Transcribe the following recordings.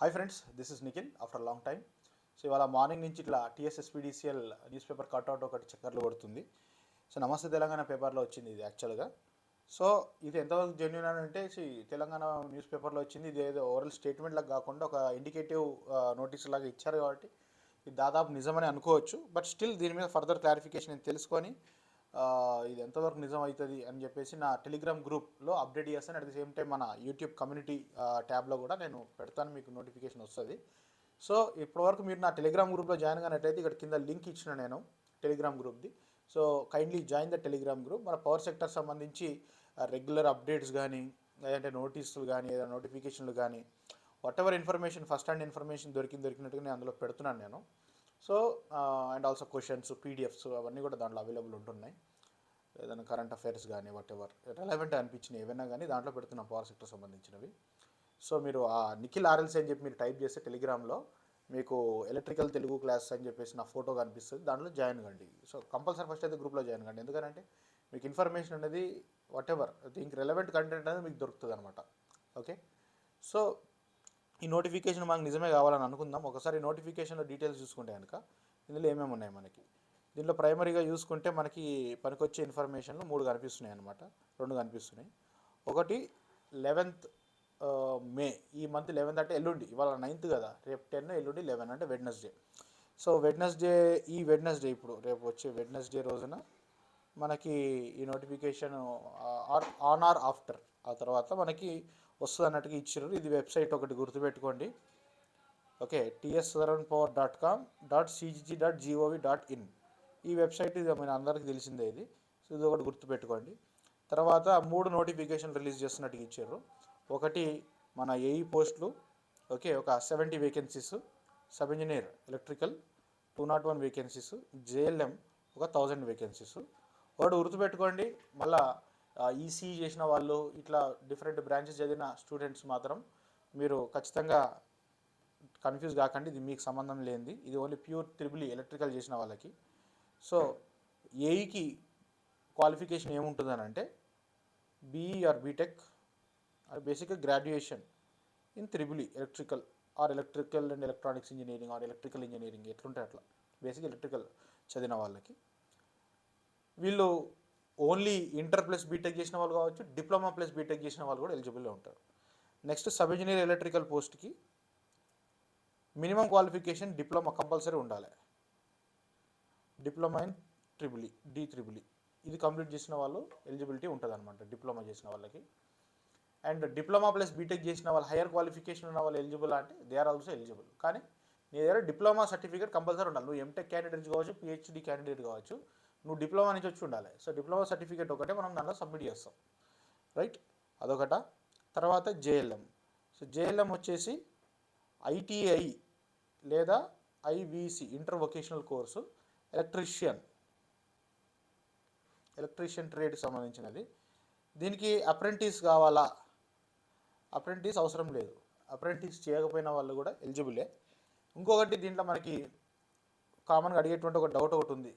Hi friends, this is Nikhil after long time. So ఇవాళ morning నుంచి ఇట్లా టీఎస్ఎస్పీడీసీఎల్ న్యూస్ పేపర్ కట్అవుట్ ఒకటి చక్కర్లు కొడుతుంది. సో నమస్తే తెలంగాణ పేపర్లో వచ్చింది ఇది యాక్చువల్గా. సో ఇది ఎంతవరకు జెన్యున్ అని అంటే తెలంగాణ న్యూస్ పేపర్లో వచ్చింది. ఇది ఏదో ఓరల్ స్టేట్మెంట్ లాగా కాకుండా ఒక ఇండికేటివ్ నోటీస్ లాగా ఇచ్చారు కాబట్టి ఇది దాదాపు నిజమని అనుకోవచ్చు. బట్ స్టిల్ దీని మీద ఫర్దర్ క్లారిఫికేషన్ నేను తెలుసుకొని ఇది ఎంతవరకు నిజం అవుతుంది అని చెప్పేసి నా టెలిగ్రామ్ గ్రూప్లో అప్డేట్ చేస్తాను. అట్ ది సేమ్ టైం మన యూట్యూబ్ కమ్యూనిటీ ట్యాబ్లో కూడా నేను పెడతాను, మీకు నోటిఫికేషన్ వస్తుంది. సో ఇప్పటివరకు మీరు నా టెలిగ్రామ్ గ్రూప్లో జాయిన్ కానట్లయితే ఇక్కడ కింద లింక్ ఇచ్చిన నేను టెలిగ్రామ్ గ్రూప్ది. So kindly join the Telegram group. మన పవర్ సెక్టర్ సంబంధించి రెగ్యులర్ అప్డేట్స్ కానీ, లేదంటే నోటీసులు కానీ, ఏదైనా నోటిఫికేషన్లు కానీ, whatever information, first hand information దొరికినట్టుగా నేను అందులో పెడుతున్నాను నేను. So and also questions, PDFs అవన్నీ కూడా దాంట్లో అవైలబుల్ ఉంటున్నాయి. ఏదైనా కరెంట్ అఫైర్స్ కానీ, వాట్ ఎవర్ రెలవెంట్ అనిపించినవి ఏవైనా కానీ దాంట్లో పెడుతున్నాం పవర్ సెక్టర్ సంబంధించినవి. సో మీరు ఆ నిఖిల్ ఆర్ఎల్సీ అని చెప్పి మీరు టైప్ చేస్తే టెలిగ్రామ్లో మీకు ఎలక్ట్రికల్ తెలుగు క్లాస్ అని చెప్పేసి నా ఫోటో కనిపిస్తుంది, దాంట్లో జాయిన్ కండి. సో కంపల్సరీ ఫస్ట్ అయితే గ్రూప్లో జాయిన్ కండి. ఎందుకంటే మీకు ఇన్ఫర్మేషన్ అనేది వాట్ ఎవర్ దీనికి రెలవెంట్ కంటెంట్ అనేది మీకు దొరుకుతుంది అనమాట. ఓకే, సో ఈ నోటిఫికేషన్ మనకు నిజమే కావాలని అనుకుందాం. ఒకసారి నోటిఫికేషన్లో డీటెయిల్స్ చూసుకుంటే కనుక ఇందులో ఏమేమి ఉన్నాయి మనకి. దీంట్లో ప్రైమరీగా చూసుకుంటే మనకి పనికొచ్చే ఇన్ఫర్మేషన్లు 3 కనిపిస్తున్నాయి అనమాట, 2 కనిపిస్తున్నాయి. ఒకటి 11th మే, ఈ మంత్ 11th అంటే ఎల్లుండి, ఇవాళ 9th కదా, రేపు 10, ఎల్లుండి 11 అంటే వెడ్నెస్డే. సో వెడ్నెస్డే ఇప్పుడు రేపు వచ్చే వెడ్నెస్డే రోజున మనకి ఈ నోటిఫికేషన్ ఆన్ ఆర్ ఆఫ్టర్ ఆ తర్వాత మనకి వస్తుంది అన్నట్టుగా ఇచ్చారు. ఇది వెబ్సైట్ ఒకటి గుర్తుపెట్టుకోండి. ఓకే, ts7power.com.cgg.gov.in ఈ వెబ్సైట్, ఇది మన అందరికీ తెలిసిందే ఇది. సో ఇది ఒకటి గుర్తుపెట్టుకోండి. తర్వాత 3 నోటిఫికేషన్ రిలీజ్ చేస్తున్నట్టుగా ఇచ్చారు. ఒకటి మన ఏఈ పోస్టులు, ఓకే, ఒక 70 vacancies, sub engineer electrical 201 vacancies, JLM ఒక 1000 వేకెన్సీస్. ఒకటి గుర్తుపెట్టుకోండి, మళ్ళీ ఈసీఈ చేసిన వాళ్ళు, ఇట్లా డిఫరెంట్ బ్రాంచెస్ చదివిన స్టూడెంట్స్ మాత్రం మీరు ఖచ్చితంగా కన్ఫ్యూజ్ కాకండి, ఇది మీకు సంబంధం లేనిది. ఇది ఓన్లీ ప్యూర్ త్రిబుల్ ఎలక్ట్రికల్ చేసిన వాళ్ళకి. సో ఏఈకి క్వాలిఫికేషన్ ఏముంటుందని అంటే బీఈ ఆర్ బీటెక్ ఆర్ బేసిక్గా graduation in triple electrical or electrical and electronics engineering or electrical engineering, ఎట్లుంటే అట్లా బేసిక్ ఎలక్ట్రికల్ చదివిన వాళ్ళకి. వీళ్ళు ఓన్లీ ఇంటర్ ప్లస్ బీటెక్ చేసిన వాళ్ళు కావచ్చు, డిప్లొమా ప్లస్ బీటెక్ చేసిన వాళ్ళు కూడా ఎలిజిబుల్గా ఉంటారు. నెక్స్ట్ సబ్ ఇంజనీర్ ఎలక్ట్రికల్ పోస్ట్కి మినిమం క్వాలిఫికేషన్ డిప్లొమా కంపల్సరీ ఉండాలి. డిప్లొమా ఇన్ డి3 ఇది కంప్లీట్ చేసిన వాళ్ళు ఎలిజిబిలిటీ ఉంటుంది అనమాట, డిప్లొమా చేసిన వాళ్ళకి. అండ్ డిప్లొమా ప్లస్ బీటెక్ చేసిన వాళ్ళు, హైయర్ క్వాలిఫికేషన్ ఉన్న వాళ్ళు ఎలిజిబుల్ అంటే దే ఆర్ ఆల్సో ఎలిజిబుల్. కానీ నీ దగ్గర డిప్లొమా సర్టిఫికేట్ కంపల్సరీ ఉండాలి. నువ్వు ఎంటెక్ క్యాండిడేట్ కావచ్చు, పిహెచ్డి క్యాండిడేట్ కావచ్చు, నువ్వు డిప్లొమా నుంచి వచ్చి ఉండాలి. సో డిప్లొమా సర్టిఫికేట్ ఒకటే మనం దాంట్లో సబ్మిట్ చేస్తాం, రైట్, అదొకట. తర్వాత జేఎల్ఎం. సో జేఎల్ఎం వచ్చేసి ఐటీఐ లేదా IVC inter vocational course, electrician ట్రేడ్కి సంబంధించినది. దీనికి అప్రెంటిస్ కావాలా? అప్రెంటిస్ అవసరం లేదు, అప్రెంటిస్ చేయకపోయిన వాళ్ళు కూడా ఎలిజిబులే. ఇంకొకటి దీంట్లో మనకి కామన్గా అడిగేటువంటి ఒక డౌట్ ఒకటి ఉంది.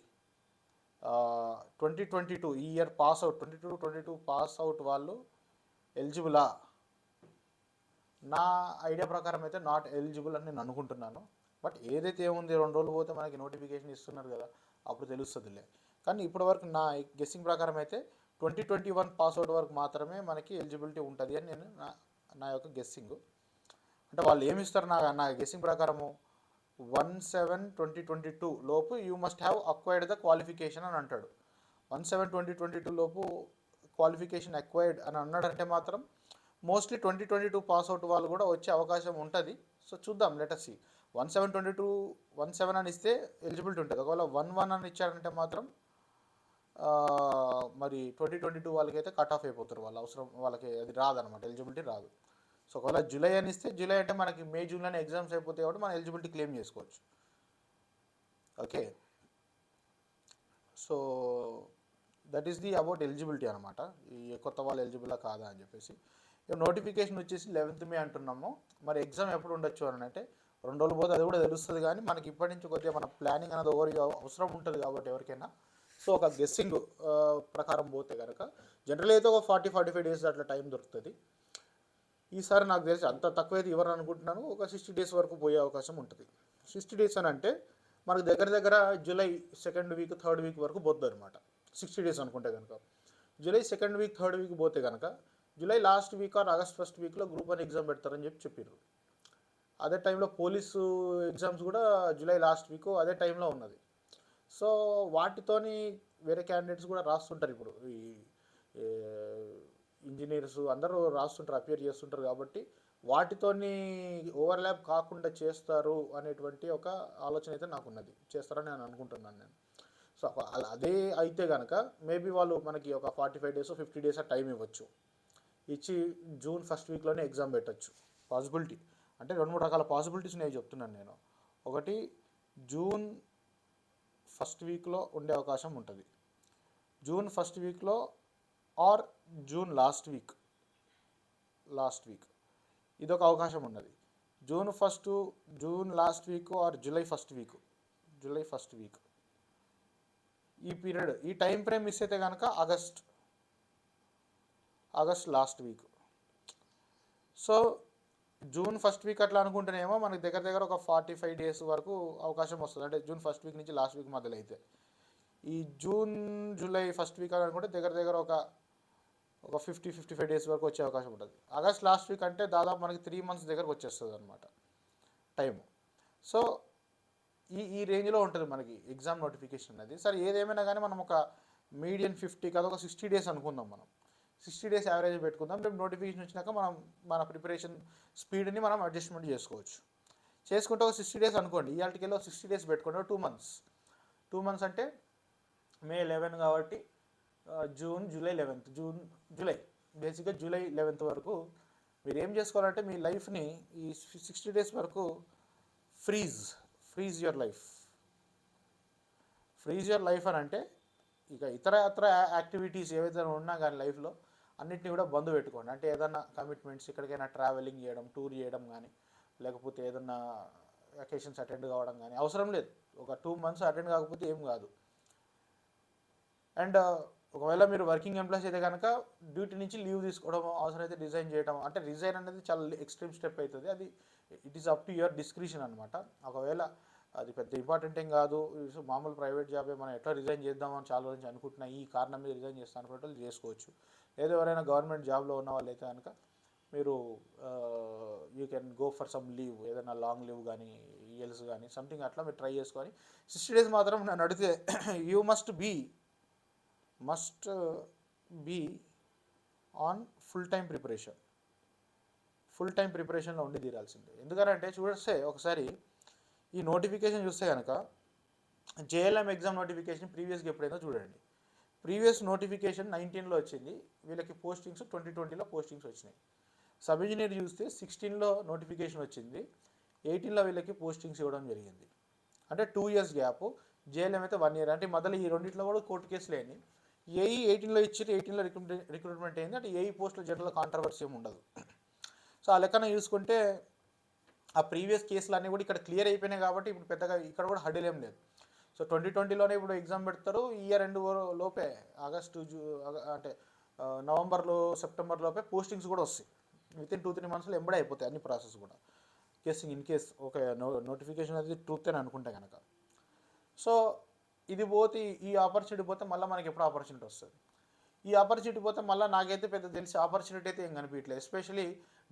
2022 ఈ year pass out, 22 pass out వాళ్ళు ఎలిజిబులా? నా ఐడియా ప్రకారం అయితే నాట్ ఎలిజిబుల్ అని నేను అనుకుంటున్నాను. బట్ ఏదైతే ఏముంది, 2 రోజులు పోతే మనకి నోటిఫికేషన్ ఇస్తున్నారు కదా, అప్పుడు తెలుస్తుందిలే. కానీ ఇప్పటివరకు నా గెస్సింగ్ ప్రకారం అయితే 2021 పాస్అవుట్ వరకు మాత్రమే మనకి ఎలిజిబిలిటీ ఉంటుంది అని నేను నా యొక్క గెస్సింగ్. అంటే వాళ్ళు ఏమి ఇస్తారు, నా గెస్సింగ్ ప్రకారము 1/7/2022 లోపు you must have acquired the qualification అని అంటాడు. 1/7/2022 లోపు క్వాలిఫికేషన్ అక్వైర్డ్ అని అన్నాడంటే మాత్రం మోస్ట్లీ 2022 పాస్అవుట్ వాళ్ళు కూడా వచ్చే అవకాశం ఉంటుంది. సో చూద్దాం, లెట్ us see. 1/7/22 అని ఇస్తే ఎలిజిబిలిటీ ఉంటుంది. ఒకవేళ 1/1 అని ఇచ్చారంటే మాత్రం మరి 2022 వాళ్ళకైతే కట్ ఆఫ్ అయిపోతారు, వాళ్ళ అవసరం వాళ్ళకి అది రాదనమాట, ఎలిజిబిలిటీ రాదు. సో ఒకవేళ జూలై అని ఇస్తే, జూలై అంటే మనకి మే జూన్లోనే ఎగ్జామ్స్ అయిపోతాయి కాబట్టి మనం ఎలిజిబిలిటీ క్లెయిమ్ చేసుకోవచ్చు. Okay, so that is the about eligibility అనమాట, ఈ కొత్త వాళ్ళు ఎలిజిబులా కాదా అని చెప్పేసి. నోటిఫికేషన్ వచ్చేసి 11th మే అంటున్నాము. మరి ఎగ్జామ్ ఎప్పుడు ఉండొచ్చు అని అంటే 2 రోజులు పోతే అది కూడా తెలుస్తుంది. కానీ మనకి ఇప్పటి నుంచి కొద్దిగా మన ప్లానింగ్ అనేది అవసరం ఉంటుంది కాబట్టి ఎవరికైనా. సో ఒక గెస్సింగ్ ప్రకారం పోతే కనుక జనరల్ అయితే ఒక 40-45 డేస్ అట్లా టైం దొరుకుతుంది. ఈసారి నాకు తెలిసి అంత తక్కువైతే ఇవ్వరు అనుకుంటున్నాను, ఒక 60 డేస్ వరకు పోయే అవకాశం ఉంటుంది. 60 డేస్ అని అంటే మనకు దగ్గర దగ్గర July second week third week వరకు పోతుంది అనమాట. 60 డేస్ అనుకుంటే కనుక July second week third week పోతే కనుక July last week or August first వీక్లో గ్రూప్ 1 ఎగ్జామ్ పెడతారని చెప్పారు. అదే టైంలో పోలీసు ఎగ్జామ్స్ కూడా జూలై లాస్ట్ వీక్ అదే టైంలో ఉన్నది. సో వాటితోని వేరే క్యాండిడేట్స్ కూడా రాస్తుంటారు. ఇప్పుడు ఈ ఇంజనీర్స్ అందరూ రాస్తుంటారు, అపియర్ చేస్తుంటారు. కాబట్టి వాటితోని ఓవర్లాప్ కాకుండా చేస్తారు అనేటువంటి ఒక ఆలోచన అయితే నాకు ఉన్నది. చేస్తారని నేను అనుకుంటున్నాను నేను. సో అదే అయితే కనుక మేబీ వాళ్ళు మనకి ఒక 45 డేస్ 50 డేస్ టైం ఇవ్వచ్చు, ఇచ్చి జూన్ ఫస్ట్ వీక్లోనే ఎగ్జామ్ పెట్టచ్చు. పాసిబిలిటీ అంటే 2-3 రకాల పాసిబిలిటీస్ నేను చెప్తున్నాను నేను. ఒకటి, జూన్ ఫస్ట్ వీక్లో ఉండే అవకాశం ఉంటుంది, జూన్ ఫస్ట్ వీక్లో ఆర్ జూన్ లాస్ట్ వీక్ ఇదొక అవకాశం ఉన్నది. June last week or July first week ఈ పీరియడ్, ఈ టైం ఫ్రేమ్ మిస్ అయితే కనుక August last week. So June first week అట్లా అనుకుంటేనేమో మనకి దగ్గర దగ్గర ఒక 45 డేస్ వరకు అవకాశం వస్తుంది. అంటే జూన్ ఫస్ట్ వీక్ నుంచి లాస్ట్ వీక్ మధ్యలో అయితే. ఈ జూలై ఫస్ట్ వీక్ అని అనుకుంటే దగ్గర దగ్గర ఒక 50-55 డేస్ వరకు వచ్చే అవకాశం ఉంటుంది. ఆగస్ట్ లాస్ట్ వీక్ అంటే దాదాపు మనకి 3 months దగ్గరకు వచ్చేస్తుంది అనమాట టైము. సో ఈ రేంజ్లో ఉంటుంది మనకి ఎగ్జామ్ నోటిఫికేషన్ అనేది. సరే ఏదేమైనా కానీ మనం ఒక మీడియం 50 కాదు ఒక 60 డేస్ అనుకుందాం. మనం 60 డేస్ యావరేజ్ పెట్టుకుందాం. రేపు నోటిఫికేషన్ వచ్చినాక మనం మన ప్రిపరేషన్ స్పీడ్ని మనం అడ్జస్ట్మెంట్ చేసుకుంటే ఒక 60 డేస్ అనుకోండి. ఇవాళకి 60 డేస్ పెట్టుకోండి, 2 months అంటే మే 11 కాబట్టి జూలై బేసిక్గా జూలై 11th వరకు మీరు ఏం చేసుకోవాలంటే మీ లైఫ్ని ఈ 60 డేస్ వరకు ఫ్రీజ్ యువర్ లైఫ్ అని అంటే ఇక ఇతర యాక్టివిటీస్ ఏవైతే ఉన్నా కానీ లైఫ్లో అన్నిటిని కూడా బంద్ పెట్టుకోండి. అంటే ఏదన్నా కమిట్మెంట్స్, ఎక్కడికైనా ట్రావెలింగ్ చేయడం, టూర్ చేయడం కానీ, లేకపోతే ఏదన్నా వెకేషన్స్ అటెండ్ కావడం కానీ అవసరం లేదు. ఒక 2 months అటెండ్ కాకపోతే ఏం కాదు. అండ్ ఒకవేళ మీరు వర్కింగ్ ఎంప్లాయీస్ అయితే కనుక డ్యూటీ నుంచి లీవ్ తీసుకోవడం, అవసరమైతే రిజైన్ చేయడం. అంటే రిజైన్ అనేది చాలా ఎక్స్ట్రీమ్ స్టెప్ అవుతుంది. అది it is up to your discretion అనమాట. ఒకవేళ అది పెద్ద ఇంపార్టెంట్ ఏం కాదు, మామూలు ప్రైవేట్ జాబే, మనం ఎట్లా రిజైన్ చేద్దామని చాలా రోజు అనుకుంటున్నా, ఈ కారణం మీద రిజైన్ చేస్తాను అనుకుంటే వాళ్ళు చేసుకోవచ్చు. లేదా ఎవరైనా గవర్నమెంట్ జాబ్లో ఉన్న వాళ్ళు అయితే కనుక మీరు you can go for some leave, ఏదైనా లాంగ్ లీవ్ కానీ, ఈఎల్స్ కానీ సంథింగ్ అట్లా మీరు ట్రై చేసుకొని 60 డేస్ మాత్రం నన్ను అడిగితే you must be on full time ప్రిపరేషన్లో ఉండి తీరాల్సిందే. ఎందుకంటే చూస్తే ఒకసారి ఈ నోటిఫికేషన్ చూస్తే కనుక జేఎల్ఎం ఎగ్జామ్ నోటిఫికేషన్ ప్రీవియస్గా ఎప్పుడైనా చూడండి. ప్రీవియస్ నోటిఫికేషన్ 19లో వచ్చింది, వీళ్ళకి పోస్టింగ్స్ 2020లో పోస్టింగ్స్ వచ్చినాయి. సబ్ ఇంజనీర్ చూస్తే 16లో నోటిఫికేషన్ వచ్చింది, 18లో వీళ్ళకి పోస్టింగ్స్ ఇవ్వడం జరిగింది. అంటే 2 years గ్యాప్. జేఎల్ఎం అయితే 1 year. అంటే మొదలు ఈ రెండింటిలో కూడా కోర్టు కేసులు అయినాయి. ఏఈ 18లో ఇచ్చి 18లో రిక్రూట్మెంట్ అయింది. అంటే ఏఈ పోస్టుల జనరల్ కాంట్రవర్సీ ఏమి ఉండదు. సో ఆ లెక్కన చూసుకుంటే ఆ ప్రీవియస్ కేసులు అన్నీ కూడా ఇక్కడ క్లియర్ అయిపోయినాయి. కాబట్టి ఇప్పుడు పెద్దగా ఇక్కడ కూడా హడిల్ ఏం లేదు. సో 2020లోనే ఇప్పుడు ఎగ్జామ్ పెడతారు. ఇయర్ ఎండ్ లోపే అంటే నవంబర్లో సెప్టెంబర్ లోపే పోస్టింగ్స్ కూడా వస్తాయి. వితిన్ 2-3 monthsలో ఎంబడే అయిపోతాయి అన్ని ప్రాసెస్ కూడా. ఇన్ కేస్ ఒక నోటిఫికేషన్ అది ట్రూత్ అని అనుకుంటే కనుక. సో ఇది పోతే, ఈ ఆపర్చునిటీ పోతే మళ్ళీ మనకి ఎప్పుడు ఆపర్చునిటీ వస్తుంది. ఈ ఆపర్చునిటీ పోతే మళ్ళీ నాకైతే పెద్ద తెలిసి ఆపర్చునిటీ అయితే ఏం కనిపించట్లేదు. ఎస్పెషలీ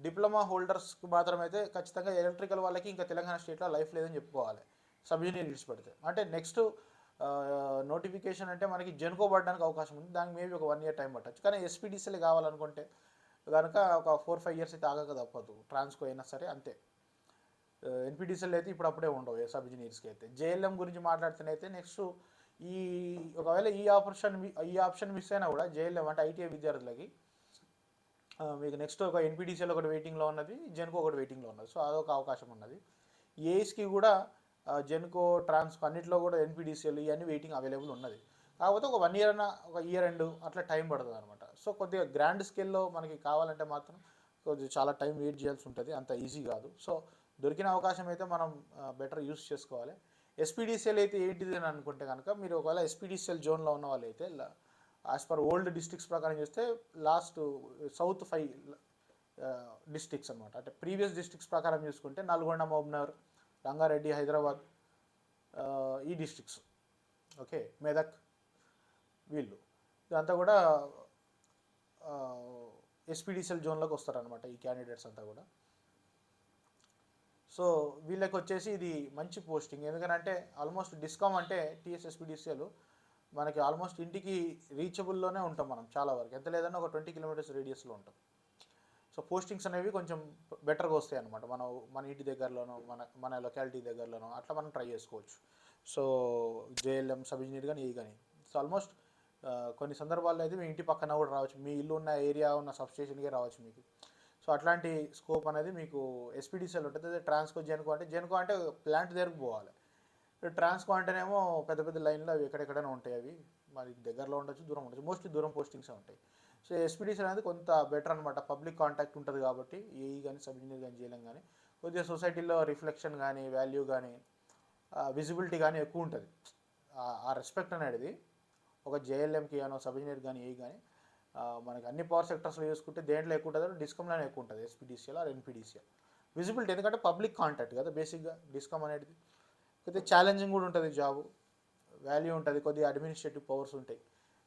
డిప్లొమా హోల్డర్స్కి మాత్రమైతే ఖచ్చితంగా ఎలక్ట్రికల్ వాళ్ళకి ఇంకా తెలంగాణ స్టేట్లో లైఫ్ లేదని చెప్పుకోవాలి, సబ్ ఇంజనీర్ విడిచిపెడితే. అంటే నెక్స్ట్ నోటిఫికేషన్ అంటే మనకి జెన్కో పడడానికి అవకాశం ఉంది. దానికి మేబీ ఒక 1 year టైం పట్టచ్చు. కానీ ఎస్పీడీసీలు కావాలనుకుంటే కనుక ఒక 4-5 years అయితే ఆగక తప్పదు. ట్రాన్స్కో అయినా సరే అంతే. ఎన్పీడీసీలు అయితే ఇప్పుడప్పుడే ఉండవు సబ్ ఇంజనీర్స్కి అయితే. జేఎల్ఎం గురించి మాట్లాడితేనైతే నెక్స్ట్ ఒకవేళ ఈ ఆప్షన్ మిస్ అయినా కూడా జేఎల్ఎం అంటే ఐటీఐ విద్యార్థులకి మీకు నెక్స్ట్ ఒక ఎన్పీడీసీఎల్ ఒకటి వెయిటింగ్లో ఉన్నది, జెన్కో ఒకటి వెయిటింగ్లో ఉన్నది. సో అదొక అవకాశం ఉన్నది. ఏఎస్కి కూడా జెన్కో, ట్రాన్స్కో అన్నింటిలో కూడా ఎన్పీడీసీఎల్ ఇవన్నీ వెయిటింగ్ అవైలబుల్ ఉన్నది. కాకపోతే ఒక 1 year అన్న, ఒక ఇయర్ ఎండ్ అట్లా టైం పడుతుంది అనమాట. సో కొద్దిగా గ్రాండ్ స్కేల్లో మనకి కావాలంటే మాత్రం కొద్దిగా చాలా టైం వెయిట్ చేయాల్సి ఉంటుంది, అంత ఈజీ కాదు. సో దొరికిన అవకాశం అయితే మనం బెటర్ యూస్ చేసుకోవాలి. ఎస్పీడీసీఎల్ అయితే ఏంటిది అని అనుకుంటే కనుక మీరు ఒకవేళ ఎస్పీడీసీఎల్ జోన్లో ఉన్న వాళ్ళు అయితే యాజ్ పర్ ఓల్డ్ డిస్ట్రిక్ట్స్ ప్రకారం చేస్తే లాస్ట్ సౌత్ 5 డిస్ట్రిక్ట్స్ అనమాట. అంటే ప్రీవియస్ డిస్ట్రిక్ట్స్ ప్రకారం చూసుకుంటే నల్గొండ, మహబూబ్నగర్, రంగారెడ్డి, హైదరాబాద్, ఈ డిస్ట్రిక్ట్స్, ఓకే, మెదక్, వీళ్ళు ఇదంతా కూడా ఎస్పీడీసీఎల్ జోన్లోకి వస్తారనమాట ఈ క్యాండిడేట్స్ అంతా కూడా. సో వీళ్ళకి వచ్చేసి ఇది మంచి పోస్టింగ్, ఎందుకంటే ఆల్మోస్ట్ డిస్కామ్ అంటే టీఎస్ఎస్పీడీసీఎల్ మనకి ఆల్మోస్ట్ ఇంటికి రీచబుల్లోనే ఉంటాం మనం చాలా వరకు, ఎంత లేదన్నా ఒక 20 కిలోమీటర్స్ రేడియస్లో ఉంటాం. సో పోస్టింగ్స్ అనేవి కొంచెం బెటర్గా వస్తాయి అనమాట, మన ఇంటి దగ్గరలోనో మన లొకాలిటీ దగ్గరలోనో అట్లా మనం ట్రై చేసుకోవచ్చు. సో జేఎల్ఎం, సబ్ ఇంజనీర్ కానీ కానీ సో ఆల్మోస్ట్ కొన్ని సందర్భాల్లో అయితే మీ ఇంటి పక్కన కూడా రావచ్చు, మీ ఇల్లు ఉన్న ఏరియా ఉన్న సబ్స్టేషన్కే రావచ్చు మీకు. సో అట్లాంటి స్కోప్ అనేది మీకు ఎస్పీడీసీఎల్ ఉంటుంది. అదే ట్రాన్స్కో, జెన్కో అంటే ప్లాంట్ దగ్గరకు పోవాలి. ట్రాన్స్కో అంటేనేమో పెద్ద పెద్ద లైన్లో అవి ఎక్కడెక్కడైనా ఉంటాయి, అవి మరి దగ్గరలో ఉండొచ్చు, దూరం ఉండొచ్చు, మోస్ట్లీ దూరం పోస్టింగ్సే ఉంటాయి. సో ఎస్పీడీసీఎల్ అనేది కొంత బెటర్ అనమాట, పబ్లిక్ కాంటాక్ట్ ఉంటుంది కాబట్టి, ఏఈ కానీ సబ్ ఇంజనీర్ కానీ జేఎల్ఎం కానీ కొద్దిగా సొసైటీలో రిఫ్లెక్షన్ కానీ వాల్యూ కానీ విజిబిలిటీ కానీ ఎక్కువ ఉంటుంది. ఆ రెస్పెక్ట్ అనేది ఒక జేఎల్ఎంకి కానీ సబ్ ఇంజనీర్ కానీ ఏఈ కానీ మనకి అన్ని పవర్ సెక్టర్స్లో చూసుకుంటే దేంట్లో ఎక్కువ ఉంటుంది, డిస్కమ్లోనే ఎక్కువ ఉంటుంది, ఎస్పీడీసీఎల్ ఆర్ ఎన్పీడీసీఎల్ విజిబిలిటీ. ఎందుకంటే పబ్లిక్ కాంటాక్ట్ కదా బేసిక్గా డిస్కమ్ అనేది. కొద్దిగా ఛాలెంజింగ్ కూడా ఉంటుంది జాబు, వాల్యూ ఉంటుంది, కొద్దిగా అడ్మినిస్ట్రేటివ్ పవర్స్ ఉంటాయి.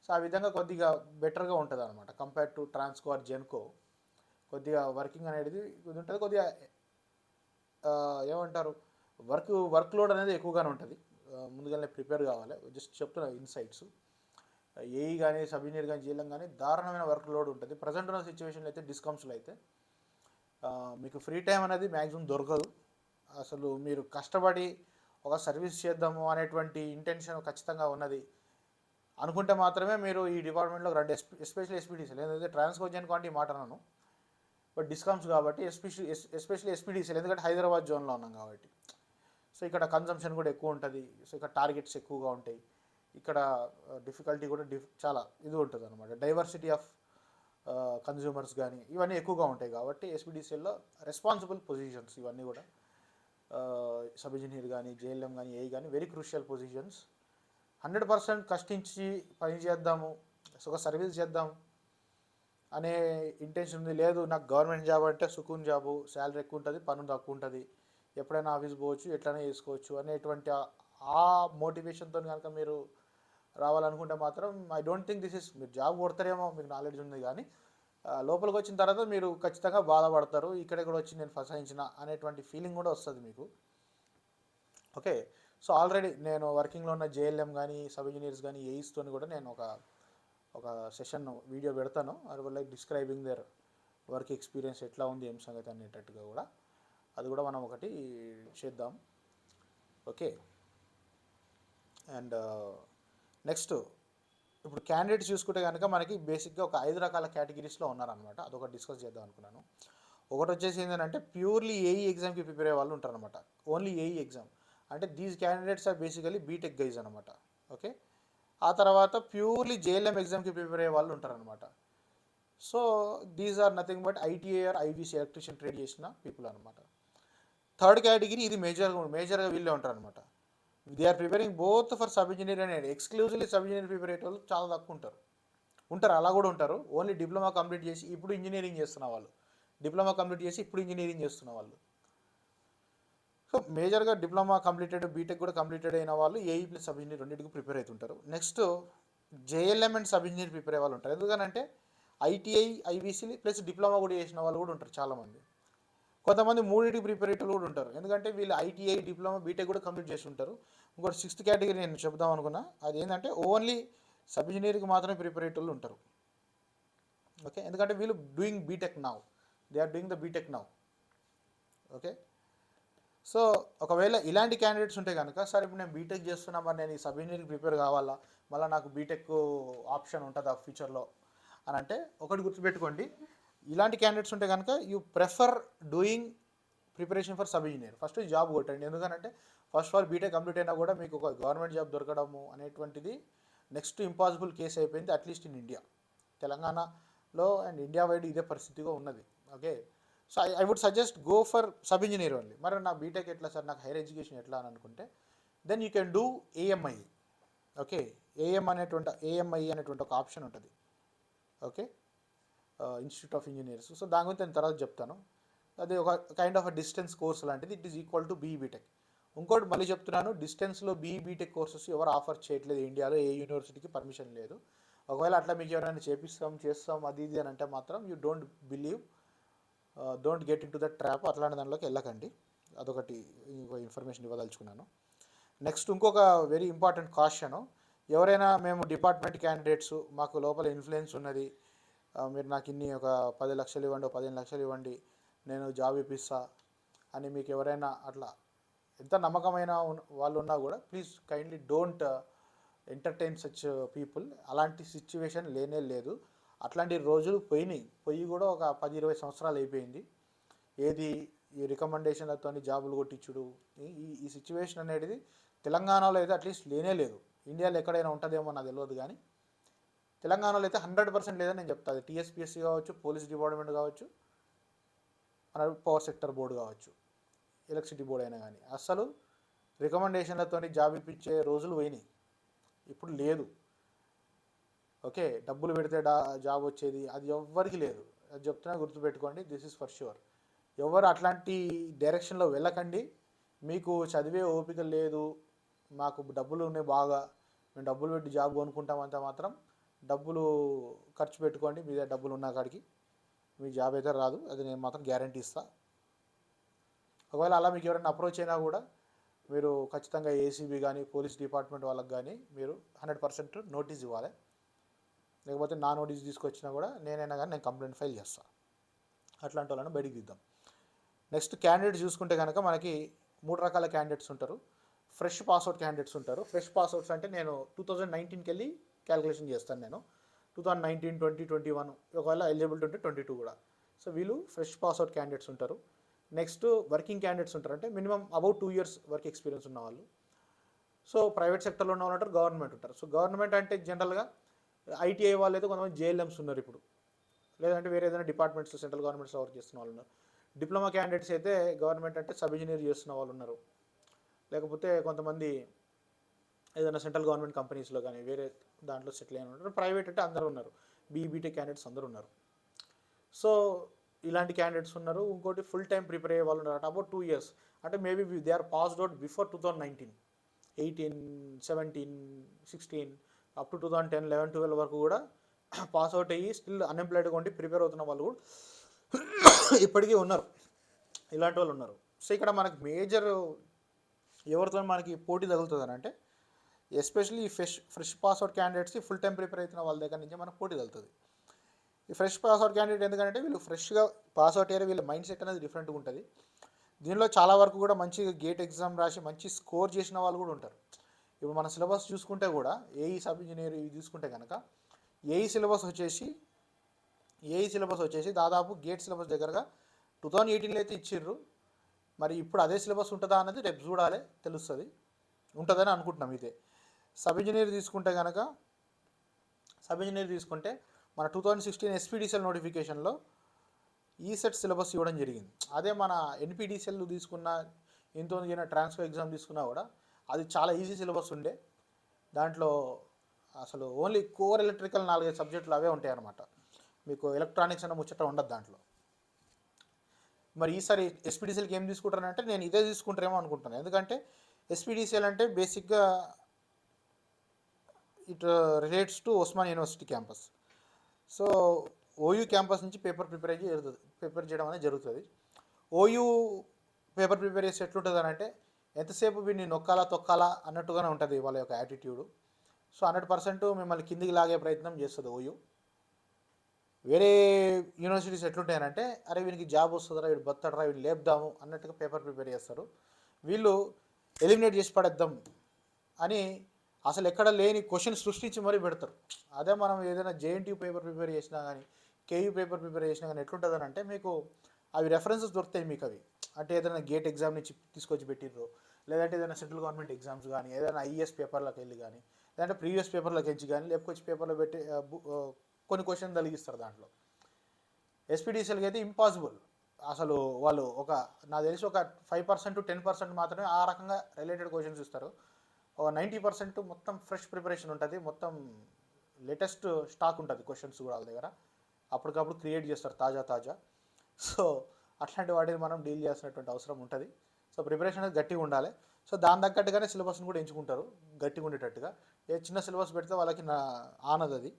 సో ఆ విధంగా కొద్దిగా బెటర్గా ఉంటుంది అనమాట compare to Transco or Genco. కొద్దిగా వర్కింగ్ అనేది ఉంటుంది, కొద్దిగా ఏమంటారు వర్క్ లోడ్ అనేది ఎక్కువగానే ఉంటుంది. ముందుగానే ప్రిపేర్ కావాలి, జస్ట్ చెప్తున్నా ఇన్సైట్స్. ఏఈ కానీ సబ్ ఇంజనీర్ కానీ జేఎల్ఎం కానీ దారుణమైన వర్క్ లోడ్ ఉంటుంది. ప్రజెంట్ ఉన్న సిచ్యువేషన్లో అయితే డిస్కమ్స్లో అయితే మీకు ఫ్రీ టైం అనేది మ్యాక్సిమం దొరకదు. అసలు మీరు కష్టపడి ఒక సర్వీస్ చేద్దాము అనేటువంటి ఇంటెన్షన్ ఖచ్చితంగా ఉన్నది అనుకుంటే మాత్రమే మీరు ఈ డిపార్ట్మెంట్లోకి రండి, ఎస్పెషల్లీ ఎస్పీడీసీఎల్. ఏదైతే ట్రాన్స్కో జెన్కో అంటే ఈ మాట అన్నాను, బట్ డిస్కమ్స్ కాబట్టి ఎస్పెషల్లీ ఎస్పీడీసీఎల్, ఎందుకంటే హైదరాబాద్ జోన్లో ఉన్నాం కాబట్టి. సో ఇక్కడ కన్సంప్షన్ కూడా ఎక్కువ ఉంటుంది, సో ఇక్కడ టార్గెట్స్ ఎక్కువగా ఉంటాయి, ఇక్కడ డిఫికల్టీ కూడా చాలా ఇది ఉంటుంది అనమాట, డైవర్సిటీ ఆఫ్ కన్జ్యూమర్స్ కానీ ఇవన్నీ ఎక్కువగా ఉంటాయి కాబట్టి ఎస్పీడీసీఎల్లో రెస్పాన్సిబుల్ పొజిషన్స్ ఇవన్నీ కూడా. సబ్ ఇంజనీర్ కానీ జేఎల్ఎం కానీ ఏఈ కానీ వెరీ క్రూషియల్ పొజిషన్స్. 100% కష్టించి పని చేద్దాము, ఒక సర్వీస్ చేద్దాం అనే ఇంటెన్షన్ ఉంది. లేదు నాకు గవర్నమెంట్ జాబ్ అంటే సుకూన్ జాబు, శాలరీ ఎక్కువ ఉంటుంది, పన్ను తక్కువ ఉంటుంది, ఎప్పుడైనా ఆఫీస్ పోవచ్చు, ఎట్లయినా చేసుకోవచ్చు అనేటువంటి ఆ మోటివేషన్తో కనుక మీరు రావాలనుకుంటే మాత్రం I don't think this is, మీరు జాబ్ కొడతారేమో మీకు నాలెడ్జ్ ఉంది కానీ లోపలికి వచ్చిన తర్వాత మీరు ఖచ్చితంగా బాధపడతారు, ఇక్కడ కూడా వచ్చి నేను ఫసాయించిన అనేటువంటి ఫీలింగ్ కూడా వస్తుంది మీకు. ఓకే, సో ఆల్రెడీ నేను వర్కింగ్లో ఉన్న జేఎల్ఎం కానీ సబ్ ఇంజనీర్స్ కానీ ఏఈస్తో కూడా నేను ఒక సెషన్ వీడియో పెడతాను, అది like describing their work experience ఎట్లా ఉంది ఏం సంగతి అనేటట్టుగా కూడా, అది కూడా మనం ఒకటి చేద్దాం. ఓకే, అండ్ నెక్స్ట్ ఇప్పుడు క్యాండిడేట్స్ చూసుకుంటే కనుక మనకి బేసిక్గా ఒక 5 రకాల కేటగిరీస్లో ఉన్నారనమాట, అదొకటి డిస్కస్ చేద్దాం అనుకున్నాను. ఒకటి వచ్చేసి ఏంటంటే ప్యూర్లీ ఏఈ ఎగ్జామ్కి ప్రిపేర్ అయ్యే వాళ్ళు ఉంటారనమాట, ఓన్లీ ఏఈ ఎగ్జామ్ అంటే these candidates are basically BTech guys అనమాట. ఓకే, ఆ తర్వాత ప్యూర్లీ జేఎల్ఎం ఎగ్జామ్కి ప్రిపేర్ అయ్యే వాళ్ళు ఉంటారనమాట. So these are nothing but ITI or IVC electrician trade చేసిన పీపుల్ అనమాట. థర్డ్ కేటగిరీ ఇది మేజర్గా వీళ్ళే ఉంటారనమాట. They are preparing both for sub engineer and exclusively sub engineer prepare అయ్యే వాళ్ళు చాలా తక్కువ ఉంటారు, అలా కూడా ఉంటారు. ఓన్లీ డిప్లొమా కంప్లీట్ చేసి ఇప్పుడు ఇంజనీరింగ్ చేస్తున్న వాళ్ళు, డిప్లొమా కంప్లీట్ చేసి ఇప్పుడు ఇంజనీరింగ్ చేస్తున్న వాళ్ళు. సో మేజర్గా డిప్లొమా కంప్లీటెడ్, బీటెక్ కూడా కంప్లీటెడ్ అయిన వాళ్ళు ఏఈ ప్లస్ సబ్ ఇంజనీర్ రెండింటికి ప్రిపేర్ అవుతుంటారు. Next JLM and sub engineer prepare అయ్యే వాళ్ళు ఉంటారు, ఎందుకంటే ఐటీఐ ఐవీసీ ప్లస్ డిప్లొమా కూడా చేసిన వాళ్ళు కూడా ఉంటారు చాలామంది. కొంతమంది మూడింటికి ప్రిపేర్ అయ్యేటోళ్ళు కూడా ఉంటారు, ఎందుకంటే వీళ్ళు ఐటీఐ డిప్లొమా బీటెక్ కూడా కంప్లీట్ చేసి ఉంటారు. ఇంకోటి 6th కేటగిరీ నేను చెప్దాం అనుకున్నా, అది ఏంటంటే ఓన్లీ సబ్ ఇంజనీర్కి మాత్రమే ప్రిపేర్ అయ్యేటోళ్ళు ఉంటారు. ఓకే, ఎందుకంటే వీళ్ళు doing BTech now, they are doing the BTech now. Okay, so ఒకవేళ ఇలాంటి క్యాండిడేట్స్ ఉంటే కనుక, సరే ఇప్పుడు నేను బీటెక్ చేస్తున్నా, మరి నేను ఈ సబ్ ఇంజనీర్కి ప్రిపేర్ కావాలా, మళ్ళీ నాకు బీటెక్ ఆప్షన్ ఉంటుందా ఫ్యూచర్లో అని అంటే ఒకటి గుర్తుపెట్టుకోండి, ఇలాంటి క్యాండిడేట్స్ ఉంటే కనుక you prefer doing preparation for sub engineer. First job కొట్టండి, ఎందుకంటే ఫస్ట్ ఆల్ బీటెక్ కంప్లీట్ అయినా కూడా మీకు ఒక గవర్నమెంట్ జాబ్ దొరకడము అనేటువంటిది నెక్స్ట్ ఇంపాసిబుల్ కేసు అయిపోయింది, అట్లీస్ట్ ఇన్ ఇండియా. తెలంగాణలో అండ్ ఇండియా వైడ్ ఇదే పరిస్థితిగా ఉన్నది. Okay, so I would suggest go for sub engineer only. మరి నా బీటెక్ ఎట్లా సార్, నాకు హైయర్ ఎడ్యుకేషన్ ఎట్లా అని అనుకుంటే then you can do AMI. Okay, AMI అనేటువంటి ఒక ఆప్షన్ ఉంటుంది. Okay, institute of engineers. So దాని గురించి నేను తర్వాత చెప్తాను. అది ఒక కైండ్ ఆఫ్ డిస్టెన్స్ కోర్స్ లాంటిది. It is equal to BE BTech. ఇంకోటి మళ్ళీ చెప్తున్నాను, డిస్టెన్స్లో బీఈ బీటెక్ కోర్సెస్ ఎవరు ఆఫర్ చేయట్లేదు ఇండియాలో, ఏ యూనివర్సిటీకి పర్మిషన్ లేదు. ఒకవేళ అట్లా మీకు ఎవరైనా చేస్తాం అది ఇది అని అంటే మాత్రం you don't believe, don't get in to the trap. అట్లాంటి దానిలోకి వెళ్ళకండి. అదొకటి ఇన్ఫర్మేషన్ ఇవ్వదలుచుకున్నాను. నెక్స్ట్ ఇంకొక వెరీ ఇంపార్టెంట్ కాషన్, ఎవరైనా మేము డిపార్ట్మెంట్ క్యాండిడేట్స్, మాకు లోపల ఇన్ఫ్లుయెన్స్ ఉన్నది, మీరు నాకు ఇన్ని ఒక 10 లక్షలు ఇవ్వండి, 15 లక్షలు ఇవ్వండి, నేను జాబ్ ఇప్పిస్తా అని మీకు ఎవరైనా అట్లా ఎంత నమ్మకమైన వాళ్ళు ఉన్నా కూడా please kindly don't entertain such people. అలాంటి సిచ్యువేషన్ లేనే లేదు. అట్లాంటి రోజులు పోయి కూడా ఒక 10-20 సంవత్సరాలు అయిపోయింది. ఏది ఈ రికమెండేషన్లతో జాబులు కొట్టించుడు, ఈ సిచ్యువేషన్ అనేది తెలంగాణలో అయితే అట్లీస్ట్ లేనే లేదు. ఇండియాలో ఎక్కడైనా ఉంటుందేమో నాకు తెలియదు, కానీ తెలంగాణలో అయితే 100% లేదని నేను చెప్తాను. టీఎస్పీఎస్సీ కావచ్చు, పోలీస్ డిపార్ట్మెంట్ కావచ్చు, మన పవర్ సెక్టర్ బోర్డు కావచ్చు, ఎలక్ట్రిసిటీ బోర్డు అయినా కానీ అసలు రికమెండేషన్లతో జాబ్ ఇప్పించే రోజులు పోయినాయి. ఇప్పుడు లేదు. ఓకే, డబ్బులు పెడితే జాబ్ వచ్చేది అది ఎవ్వరికి లేదు. అది చెప్తున్నా, గుర్తుపెట్టుకోండి. This is for sure. ఎవరు అట్లాంటి డైరెక్షన్లో వెళ్ళకండి. మీకు చదివే ఓపిక లేదు, మాకు డబ్బులు ఉన్నాయి బాగా, మేము డబ్బులు పెట్టి జాబ్ కొనుక్కుంటామంటే మాత్రం డబ్బులు ఖర్చు పెట్టుకోండి. మీ దగ్గర డబ్బులు ఉన్న కాడికి మీ జాబ్ అయితే రాదు, అది నేను మాత్రం గ్యారంటీ ఇస్తాను. ఒకవేళ అలా మీకు ఎవరైనా అప్రోచ్ అయినా కూడా మీరు ఖచ్చితంగా ఏసీబీ కానీ పోలీస్ డిపార్ట్మెంట్ వాళ్ళకి కానీ మీరు 100% నోటీస్ ఇవ్వాలి. లేకపోతే నా నోటీస్ తీసుకొచ్చినా కూడా నేనైనా కానీ నేను కంప్లైంట్ ఫైల్ చేస్తాను. అట్లాంటి వాళ్ళని బయటికి దిద్దాం. నెక్స్ట్ క్యాండిడేట్స్ చూసుకుంటే కనుక మనకి 3 రకాల క్యాండిడేట్స్ ఉంటారు. ఫ్రెష్ పాస్అవుట్ క్యాండిడేట్స్ ఉంటారు. ఫ్రెష్ పాస్అవుట్స్ అంటే నేను 2019కి వెళ్ళి క్యాలిక్యులేషన్ చేస్తాను. నేను 2019, 20, 21 ఒకవేళ ఎలిజిబిలిటీ ఉంటే 22 కూడా. సో వీళ్ళు ఫ్రెష్ పాస్అవుట్ క్యాండిడేట్స్ ఉంటారు. నెక్స్ట్ వర్కింగ్ క్యాండిడేట్స్ ఉంటారు, అంటే minimum about 2 years work experience ఉన్న వాళ్ళు. సో ప్రైవేట్ సెక్టర్లో ఉన్న వాళ్ళు ఉంటారు, గవర్నమెంట్ ఉంటారు. సో గవర్నమెంట్ అంటే జనరల్గా ఐటీఐ వాళ్ళు అయితే కొంతమంది జేఎల్ఎంస్ ఉన్నారు ఇప్పుడు, లేదంటే వేరే ఏదైనా డిపార్ట్మెంట్స్ సెంట్రల్ గవర్నమెంట్స్లో వర్క్ చేస్తున్న వాళ్ళు ఉన్నారు. డిప్లొమా క్యాండిడేట్స్ అయితే గవర్నమెంట్ అంటే సబ్ ఇంజనీర్ చేస్తున్న వాళ్ళు ఉన్నారు, లేకపోతే కొంతమంది ఏదైనా సెంట్రల్ గవర్నమెంట్ కంపెనీస్లో కానీ వేరే దాంట్లో సెటిల్ అయిన ఉంటారు. ప్రైవేట్ అంటే అందరూ ఉన్నారు, బీఈబీటీ క్యాండిడేట్స్ అందరూ ఉన్నారు. సో ఇలాంటి క్యాండిడేట్స్ ఉన్నారు. ఇంకోటి ఫుల్ టైం ప్రిపేర్ అయ్యే వాళ్ళు ఉన్నారు, అబౌట్ 2 years. అంటే maybe they are passed out before 2019, 18, 17, 16 up to 2010, 11, 12 వరకు కూడా పాస్అవుట్ అయ్యి స్టిల్ అన్ఎంప్లాయిడ్గా ఉండి ప్రిపేర్ అవుతున్న వాళ్ళు కూడా ఇప్పటికీ ఉన్నారు. ఇలాంటి వాళ్ళు ఉన్నారు. సో ఇక్కడ మనకి మేజర్ ఎవరితో మనకి పోటీ తగులుతుంది అని అంటే ఎస్పెషల్లీ ఈ ఫ్రెష్ పాస్అవుట్ క్యాండిడేట్స్కి ఫుల్ టైం ప్రిపేర్ అవుతున్న వాళ్ళ దగ్గర నుంచి మనకు పోటీ తగులుతుంది. ఈ ఫ్రెష్ పాస్అవుట్ క్యాండిడేట్ ఎందుకంటే వీళ్ళు ఫ్రెష్గా పాస్అవుట్ అయ్యారు, వీళ్ళ మైండ్ సెట్ అనేది డిఫరెంట్గా ఉంటుంది. దీనిలో చాలా వరకు కూడా మంచి గేట్ ఎగ్జామ్ రాసి మంచి స్కోర్ చేసిన వాళ్ళు కూడా ఉంటారు. ఇప్పుడు మన సిలబస్ చూసుకుంటే కూడా ఏఈ సబ్ ఇంజనీర్ ఇవి చూసుకుంటే కనుక ఏఈ సిలబస్ వచ్చేసి దాదాపు గేట్ సిలబస్ దగ్గరగా 2018లో అయితే ఇచ్చిర్రు. మరి ఇప్పుడు అదే సిలబస్ ఉంటుందా అన్నది రేపు చూడాలి, తెలుస్తుంది. ఉంటుందని అనుకుంటున్నాం. ఇదే సబ్ ఇంజనీర్ తీసుకుంటే మన 2016 ఎస్పీడీసీఎల్ నోటిఫికేషన్లో ఈసెట్ సిలబస్ ఇవ్వడం జరిగింది. అదే మన ఎన్పీడీసీఎల్ తీసుకున్న ఇంతో ట్రాన్స్ఫర్ ఎగ్జామ్ తీసుకున్నా కూడా అది చాలా ఈజీ సిలబస్ ఉండే. దాంట్లో అసలు ఓన్లీ కోర్ ఎలక్ట్రికల్ 4-5 సబ్జెక్టులు అవే ఉంటాయి అన్నమాట. మీకు ఎలక్ట్రానిక్స్ అన్న ముచ్చట ఉండదు దాంట్లో. మరి ఈసారి ఎస్పీడీసీఎల్కి ఏం తీసుకుంటారంటే నేను ఇదే తీసుకుంటారేమో అనుకుంటున్నాను. ఎందుకంటే ఎస్పీడీసీఎల్ అంటే బేసిక్గా it relates to Osman university campus. So OU campus నుంచి పేపర్ ప్రిపేర్ చేయడం అనేది జరుగుతుంది. ఓయూ పేపర్ ప్రిపేర్ చేసి ఎట్లుంటుంది అని అంటే ఎంతసేపు వీడిని నొక్కాలా తొక్కాలా అన్నట్టుగానే ఉంటుంది వాళ్ళ యొక్క యాటిట్యూడు. సో 100% మిమ్మల్ని కిందికి లాగే ప్రయత్నం చేస్తుంది ఓయూ. వేరే యూనివర్సిటీస్ ఎట్లుంటాయనంటే అరే వీనికి జాబ్ వస్తుందిరా, వీడు బతాడరా, వీడు లేపుదాము అన్నట్టుగా పేపర్ ప్రిపేర్ చేస్తారు. వీళ్ళు ఎలిమినేట్ చేసి పడేద్దాం అని అసలు ఎక్కడ లేని క్వశ్చన్ సృష్టించి మరీ పెడతారు. అదే మనం ఏదైనా జేఎన్టీయూ పేపర్ ప్రిపేర్ చేసినా కానీ కేయూ పేపర్ ప్రిపేర్ చేసినా కానీ ఎట్లుంటుందని అంటే మీకు అవి రెఫరెన్సెస్ దొరుకుతాయి మీకు. అవి అంటే ఏదైనా గేట్ ఎగ్జామ్ నుంచి తీసుకొచ్చి పెట్టిర్రు, లేదంటే ఏదైనా సెంట్రల్ గవర్నమెంట్ ఎగ్జామ్స్ కానీ, ఏదైనా ఐఏఎస్ పేపర్లోకి వెళ్ళి కానీ, లేదంటే ప్రీవియస్ పేపర్లోకి ఎంచి కానీ లేకపోతే పేపర్లో పెట్టి కొన్ని క్వశ్చన్ తొలగిస్తారు దాంట్లో. ఎస్పీడీసీఎల్కి అయితే ఇంపాసిబుల్. అసలు వాళ్ళు నాకు తెలిసి ఒక 5% to 10% మాత్రమే ఆ రకంగా రిలేటెడ్ క్వశ్చన్స్ ఇస్తారు. ఒక 90% మొత్తం ఫ్రెష్ ప్రిపరేషన్ ఉంటుంది, మొత్తం లేటెస్ట్ స్టాక్ ఉంటుంది క్వశ్చన్స్ కూడా వాళ్ళ దగ్గర. అప్పటికప్పుడు క్రియేట్ చేస్తారు తాజా తాజా. సో అట్లాంటి వాటిని మనం డీల్ చేయాల్సినటువంటి అవసరం ఉంటుంది. సో ప్రిపరేషన్ అనేది గట్టిగా ఉండాలి. సో దాని తగ్గట్టుగానే సిలబస్ని కూడా ఎంచుకుంటారు గట్టిగా ఉండేటట్టుగా. ఏ చిన్న సిలబస్ పెడితే వాళ్ళకి ఆనదు అది.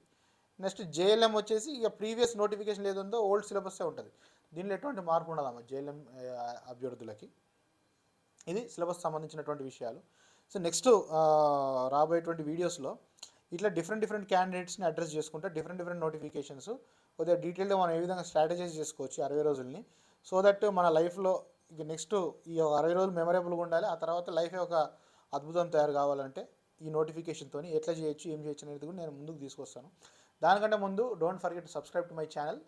నెక్స్ట్ జేఎల్ఎం వచ్చేసి ఇక ప్రీవియస్ నోటిఫికేషన్ ఏదుందో ఓల్డ్ సిలబస్సే ఉంటుంది. దీనిలో ఎటువంటి మార్పు ఉండదమ్మా జేఎల్ఎం అభ్యర్థులకి. ఇది సిలబస్ సంబంధించినటువంటి విషయాలు. సో నెక్స్ట్ రాబోయేటువంటి వీడియోస్లో ఇట్లా డిఫరెంట్ క్యాండిడేట్స్ని అడ్రస్ చేసుకుంటే డిఫరెంట్ నోటిఫికేషన్స్ కొద్దిగా డీటెయిల్గా మనం ఏ విధంగా స్ట్రాటజైజ్ చేసుకోవచ్చు 60 రోజుల్ని. సో దట్ మన లైఫ్లో ఇక నెక్స్ట్ ఈ 60 రోజులు మెమరబుల్గా ఉండాలి. ఆ తర్వాత లైఫే ఒక అద్భుతం తయారు కావాలంటే ఈ నోటిఫికేషన్తో ఎట్లా చేయొచ్చు ఏం చేయొచ్చు అనేది కూడా నేను ముందుకు తీసుకొస్తాను. దానికంటే ముందు don't forget to subscribe to my channel.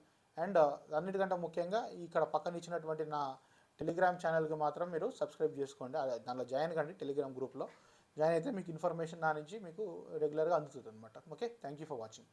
And అన్నిటికంటే ముఖ్యంగా ఇక్కడ పక్కన ఇచ్చినటువంటి నా టెలిగ్రామ్ ఛానల్కి మాత్రం మీరు సబ్స్క్రైబ్ చేసుకోండి. దానిలో జాయిన్ కండి. టెలిగ్రామ్ గ్రూప్లో జాయిన్ అయితే మీకు ఇన్ఫర్మేషన్ నా నుంచి మీకు రెగ్యులర్గా అందుతుంది అనమాట. Okay, thank you for watching.